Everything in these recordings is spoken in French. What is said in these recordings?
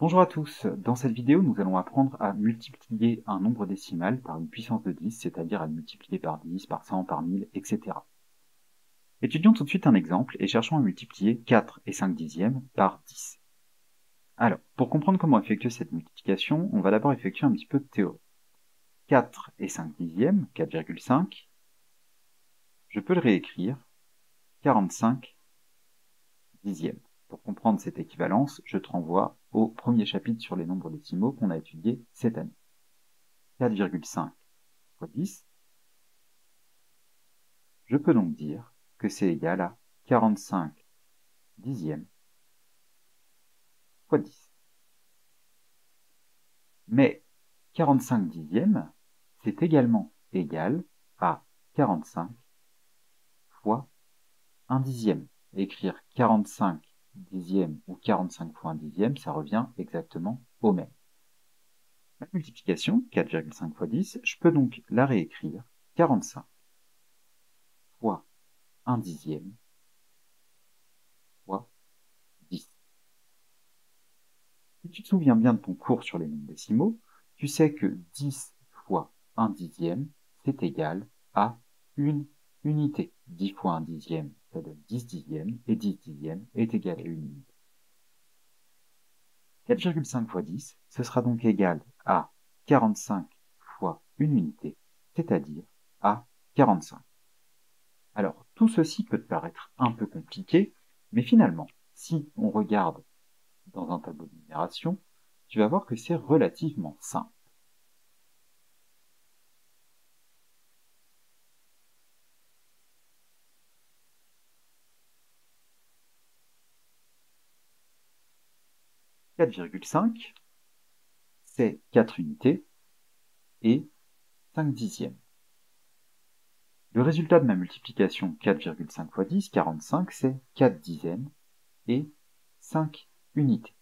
Bonjour à tous, dans cette vidéo nous allons apprendre à multiplier un nombre décimal par une puissance de 10, c'est-à-dire à le multiplier par 10, par 100, par 1000, etc. Étudions tout de suite un exemple et cherchons à multiplier 4 et 5 dixièmes par 10. Alors, pour comprendre comment effectuer cette multiplication, on va d'abord effectuer un petit peu de théorie. 4 et 5 dixièmes, 4,5, je peux le réécrire 45 dixièmes. Pour comprendre cette équivalence, je te renvoie au premier chapitre sur les nombres décimaux qu'on a étudié cette année. 4,5 fois 10, je peux donc dire que c'est égal à 45 dixièmes fois 10. Mais 45 dixièmes, c'est également égal à 45 fois 1 dixième. Écrire 45 dixièmes ou 45 fois 1 dixième, ça revient exactement au même. La multiplication, 4,5 fois 10, je peux donc la réécrire 45 fois 1 dixième fois 10. Si tu te souviens bien de ton cours sur les nombres décimaux, tu sais que 10 fois 1 dixième, c'est égal à une unité. 10 fois 1 dixième, ça donne 10 dixièmes, et 10 dixièmes est égal à une unité. 4,5 fois 10, ce sera donc égal à 45 fois une unité, c'est-à-dire à 45. Alors, tout ceci peut te paraître un peu compliqué, mais finalement, si on regarde dans un tableau de numération, tu vas voir que c'est relativement simple. « 4,5, c'est 4 unités et 5 dixièmes. Le résultat de ma multiplication 4,5 fois 10, 45, c'est 4 dixièmes et 5 unités.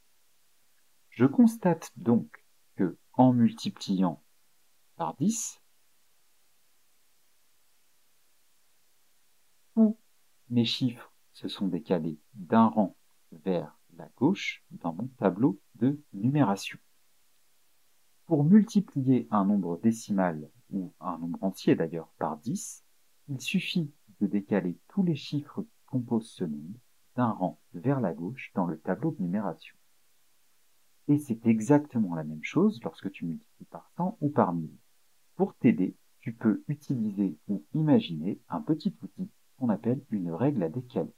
Je constate donc que, en multipliant par 10, tous mes chiffres se sont décalés d'un rang vers la gauche dans mon tableau de numération. Pour multiplier un nombre décimal, ou un nombre entier d'ailleurs, par 10, il suffit de décaler tous les chiffres qui composent ce nombre d'un rang vers la gauche dans le tableau de numération. Et c'est exactement la même chose lorsque tu multiplies par 100 ou par 1000. Pour t'aider, tu peux utiliser ou imaginer un petit outil qu'on appelle une règle à décaler.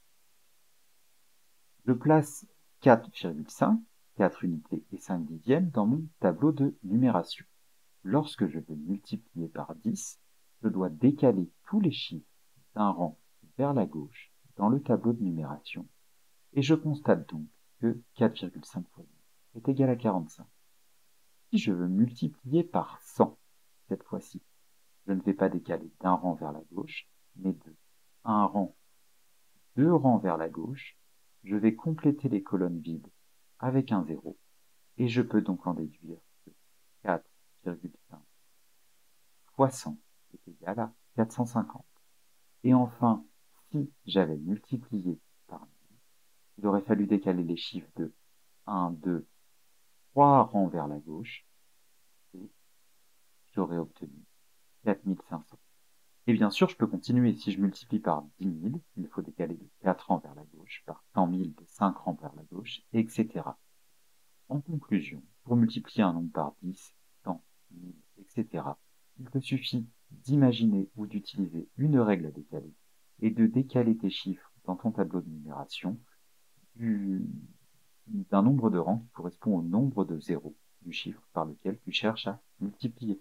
Je place 4,5, 4 unités et 5 dixièmes dans mon tableau de numération. Lorsque je veux multiplier par 10, je dois décaler tous les chiffres d'un rang vers la gauche dans le tableau de numération, et je constate donc que 4,5 fois 10 est égal à 45. Si je veux multiplier par 100, cette fois-ci, je ne vais pas décaler d'un rang vers la gauche, mais de un rang, deux rangs vers la gauche, je vais compléter les colonnes vides avec un 0, et je peux donc en déduire que 4,5 fois 100 est égal à 450. Et enfin, si j'avais multiplié par 1000, il aurait fallu décaler les chiffres de 1, 2, 3 rangs vers la gauche, et j'aurais obtenu 4500. Et bien sûr, je peux continuer. Si je multiplie par 10 000, il faut décaler de 4 rangs vers la gauche, par 100 000 de 5 rangs vers la gauche, etc. En conclusion, pour multiplier un nombre par 10, 100, 1000, etc., il te suffit d'imaginer ou d'utiliser une règle à décaler et de décaler tes chiffres dans ton tableau de numération d'un nombre de rangs qui correspond au nombre de zéros du chiffre par lequel tu cherches à multiplier.